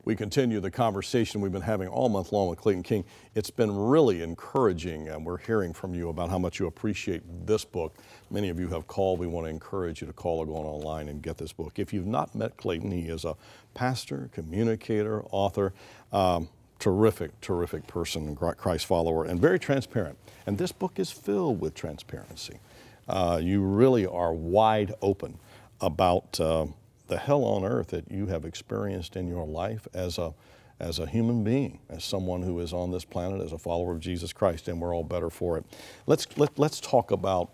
We continue the conversation we've been having all month long with Clayton King. It's been really encouraging, and we're hearing from you about how much you appreciate this book. Many of you have called. We want to encourage you to call or go online and get this book. If you've not met Clayton, he is a pastor, communicator, author, terrific person, Christ follower, and very transparent. And this book is filled with transparency. You really are wide open about the hell on earth that you have experienced in your life as a human being, as someone who is on this planet, as a follower of Jesus Christ, and we're all better for it. Let's talk about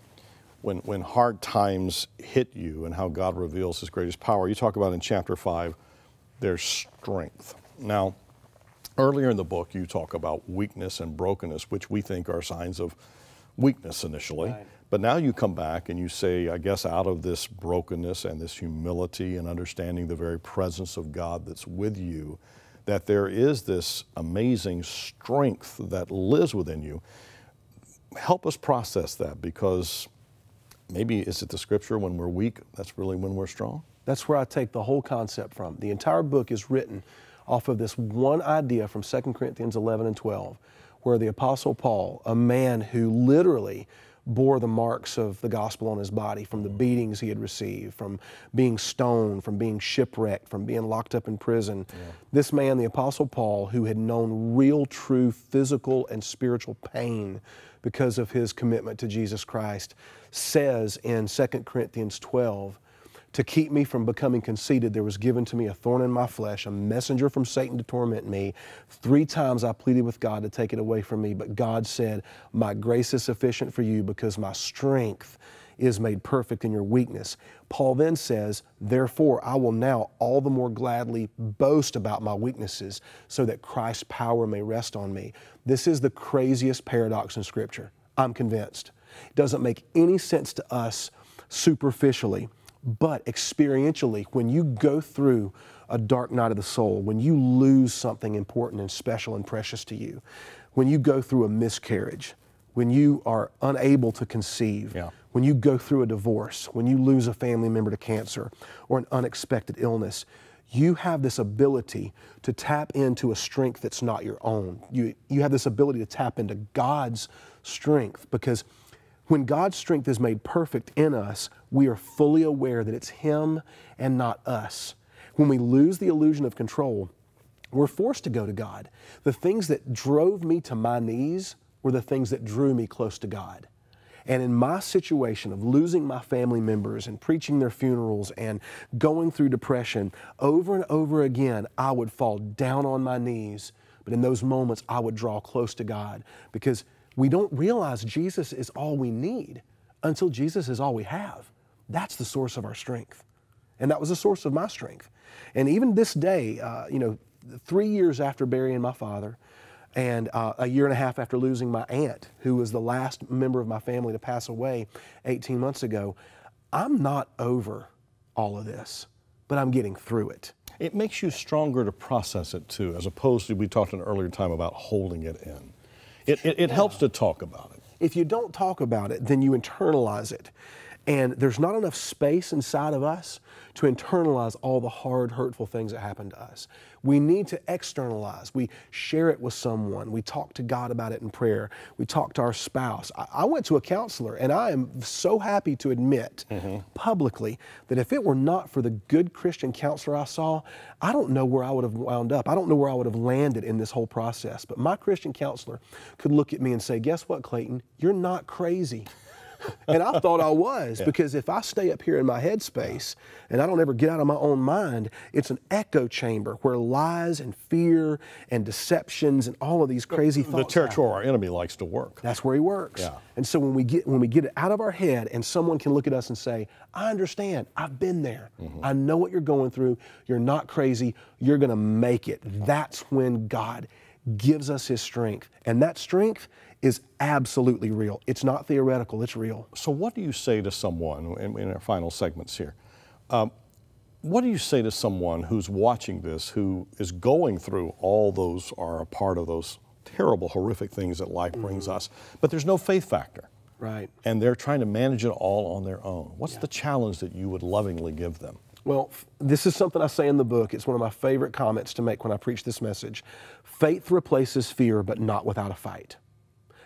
when hard times hit you and how God reveals His greatest power. You talk about in chapter 5, there's strength. Now, earlier in the book, you talk about weakness and brokenness, which we think are signs of weakness initially. Right. But now you come back and you say, I guess out of this brokenness and this humility and understanding the very presence of God that's with you, that there is this amazing strength that lives within you. Help us process that, because maybe is it the scripture, when we're weak, that's really when we're strong? That's where I take the whole concept from. The entire book is written off of this one idea from 2 Corinthians 11 and 12, where the Apostle Paul, a man who literally bore the marks of the gospel on his body, from the beatings he had received, from being stoned, from being shipwrecked, from being locked up in prison. Yeah. This man, the Apostle Paul, who had known real, true physical and spiritual pain because of his commitment to Jesus Christ, says in 2 Corinthians 12, to keep me from becoming conceited, there was given to me a thorn in my flesh, a messenger from Satan to torment me. 3 times I pleaded with God to take it away from me, but God said, my grace is sufficient for you because my strength is made perfect in your weakness. Paul then says, therefore, I will now all the more gladly boast about my weaknesses so that Christ's power may rest on me. This is the craziest paradox in Scripture. I'm convinced. It doesn't make any sense to us superficially. But experientially, when you go through a dark night of the soul, when you lose something important and special and precious to you, when you go through a miscarriage, when you are unable to conceive, when you go through a divorce, when you lose a family member to cancer or an unexpected illness, you have this ability to tap into a strength that's not your own. You have this ability to tap into God's strength, because when God's strength is made perfect in us, we are fully aware that it's Him and not us. When we lose the illusion of control, we're forced to go to God. The things that drove me to my knees were the things that drew me close to God. And in my situation of losing my family members and preaching their funerals and going through depression, over and over again, I would fall down on my knees. But in those moments, I would draw close to God, because we don't realize Jesus is all we need until Jesus is all we have. That's the source of our strength. And that was the source of my strength. And even this day, 3 years after burying my father, and a year and a half after losing my aunt, who was the last member of my family to pass away 18 months ago, I'm not over all of this, but I'm getting through it. It makes you stronger to process it too, as opposed to, we talked an earlier time about holding it in. It helps to talk about it. If you don't talk about it, then you internalize it. And there's not enough space inside of us to internalize all the hard, hurtful things that happen to us. We need to externalize. We share it with someone. We talk to God about it in prayer. We talk to our spouse. I went to a counselor, and I am so happy to admit publicly that if it were not for the good Christian counselor I saw, I don't know where I would have wound up. I don't know where I would have landed in this whole process. But my Christian counselor could look at me and say, guess what, Clayton? You're not crazy. And I thought I was, because if I stay up here in my headspace and I don't ever get out of my own mind, it's an echo chamber where lies and fear and deceptions and all of these crazy thoughts. The territory our enemy likes to work. That's where he works. Yeah. And so when we get it out of our head and someone can look at us and say, I understand, I've been there. I know what you're going through. You're not crazy. You're going to make it. That's when God gives us His strength. And that strength is absolutely real. It's not theoretical, it's real. So what do you say to someone, in our final segments here, what do you say to someone who's watching this, who is going through all those, are a part of those terrible, horrific things that life brings us, but there's no faith factor? Right. And they're trying to manage it all on their own. What's the challenge that you would lovingly give them? Well, this is something I say in the book. It's one of my favorite comments to make when I preach this message. Faith replaces fear, but not without a fight.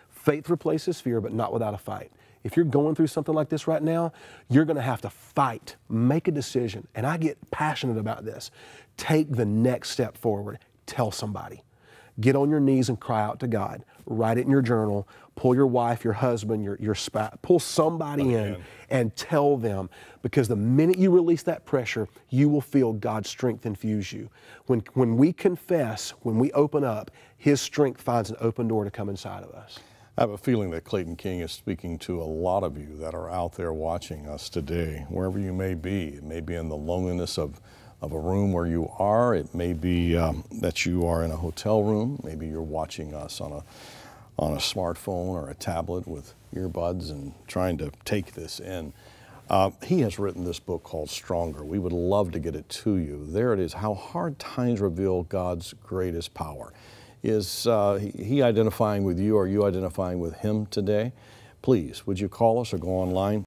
Faith replaces fear, but not without a fight. If you're going through something like this right now, you're going to have to fight, make a decision. And I get passionate about this. Take the next step forward. Tell somebody. Get on your knees and cry out to God. Write it in your journal. Pull your wife, your husband, your spouse. Pull somebody in and tell them, because the minute you release that pressure, you will feel God's strength infuse you. When we confess, when we open up, His strength finds an open door to come inside of us. I have a feeling that Clayton King is speaking to a lot of you that are out there watching us today, wherever you may be. It may be in the loneliness of a room where you are. It may be that you are in a hotel room. Maybe you're watching us on a smartphone or a tablet with earbuds and trying to take this in. He has written this book called Stronger. We would love to get it to you. There it is, How Hard Times Reveal God's Greatest Power. Is he identifying with you? Are you identifying with him today? Please, would you call us or go online?